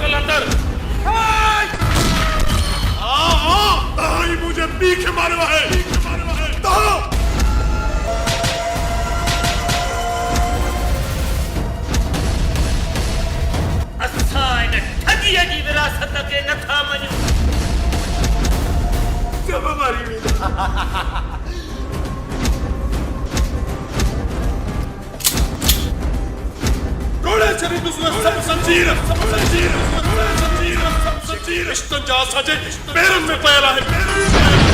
हल अंदर ताई मुझे पीछे मारवा है ताओ असाइन ठगिया जी विरासत के नथा मञू जब मारी रोड़े शरीफ सब संजीर इश्तंजा सजे पैरन में पयला है